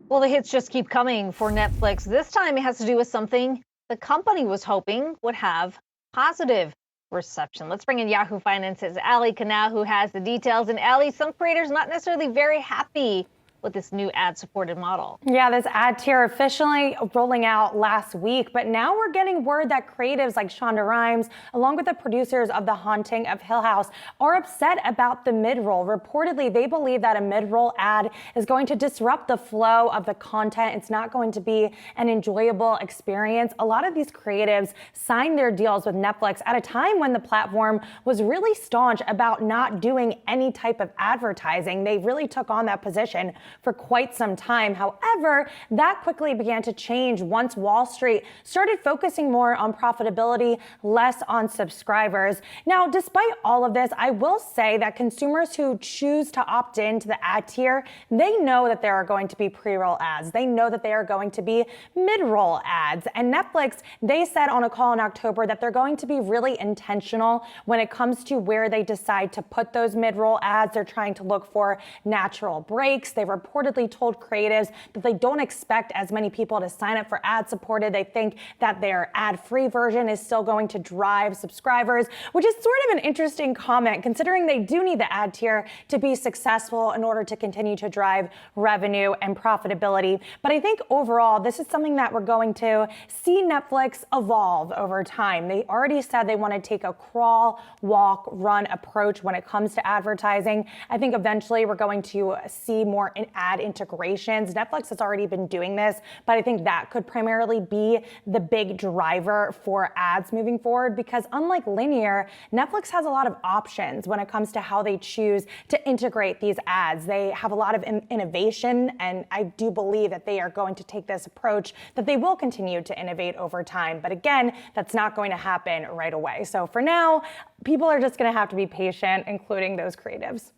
Well, the hits just keep coming for Netflix. This time it has to do with something the company was hoping would have positive reception. Let's bring in Yahoo Finance's Allie Canal, who has the details. And Allie, some creators not necessarily very happy with this new ad-supported model. Yeah, this ad tier officially rolling out last week, but now we're getting word that creatives like Shonda Rhimes, along with the producers of The Haunting of Hill House, are upset about the mid-roll. Reportedly, they believe that a mid-roll ad is going to disrupt the flow of the content. It's not going to be an enjoyable experience. A lot of these creatives signed their deals with Netflix at a time when the platform was really staunch about not doing any type of advertising. They really took on that position for quite some time. However, that quickly began to change once Wall Street started focusing more on profitability, less on subscribers. Now, despite all of this, I will say that consumers who choose to opt into the ad tier, they know that there are going to be pre-roll ads. They know that they are going to be mid-roll ads. And Netflix, they said on a call in October that they're going to be really intentional when it comes to where they decide to put those mid-roll ads. They're trying to look for natural breaks. They reportedly told creatives that they don't expect as many people to sign up for ad-supported. They think that their ad-free version is still going to drive subscribers, which is sort of an interesting comment considering they do need the ad tier to be successful in order to continue to drive revenue and profitability. But I think overall, this is something that we're going to see Netflix evolve over time. They already said they want to take a crawl, walk, run approach when it comes to advertising. I think eventually we're going to see more ad integrations. Netflix has already been doing this, but I think that could primarily be the big driver for ads moving forward because unlike linear, Netflix has a lot of options when it comes to how they choose to integrate these ads. They have a lot of innovation, and I do believe that they are going to take this approach that they will continue to innovate over time. But again, that's not going to happen right away. So for now, people are just going to have to be patient, including those creatives.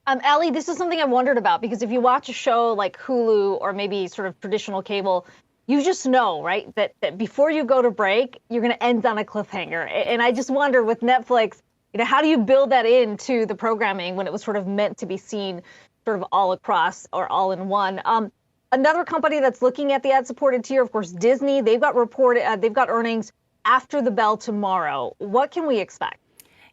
Allie, this is something I wondered about because if you watch a show like Hulu or maybe sort of traditional cable, you just know, right, that before you go to break, you're going to end on a cliffhanger. And I just wonder with Netflix, how do you build that into the programming when it was sort of meant to be seen sort of all across or all in one? Another company that's looking at the ad-supported tier, of course, Disney. They've got earnings after the bell tomorrow. What can we expect?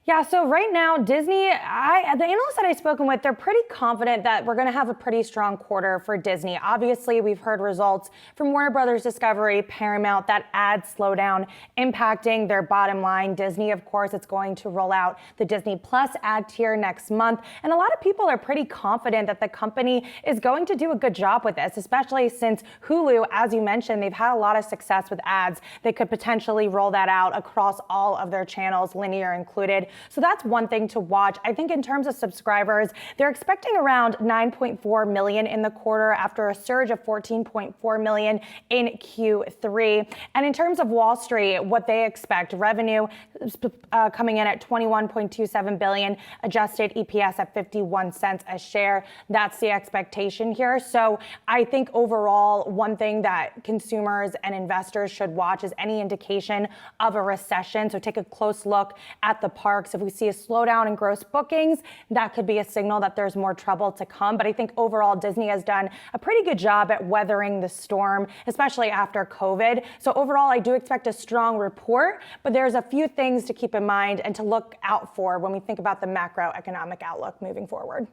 Yeah, so right now, Disney, the analysts that I've spoken with, they're pretty confident that we're going to have a pretty strong quarter for Disney. Obviously, we've heard results from Warner Brothers Discovery, Paramount, that ad slowdown impacting their bottom line. Disney, of course, it's going to roll out the Disney Plus ad tier next month. And a lot of people are pretty confident that the company is going to do a good job with this, especially since Hulu, as you mentioned, they've had a lot of success with ads. They could potentially roll that out across all of their channels, linear included. So that's one thing to watch. I think in terms of subscribers, they're expecting around 9.4 million in the quarter after a surge of 14.4 million in Q3. And in terms of Wall Street, what they expect, revenue coming in at 21.27 billion, adjusted EPS at 51 cents a share. That's the expectation here. So I think overall, one thing that consumers and investors should watch is any indication of a recession. So take a close look at the parks. If we see a slowdown in gross bookings, that could be a signal that there's more trouble to come. But I think overall, Disney has done a pretty good job at weathering the storm, especially after COVID. So overall, I do expect a strong report, but there's a few things to keep in mind and to look out for when we think about the macroeconomic outlook moving forward.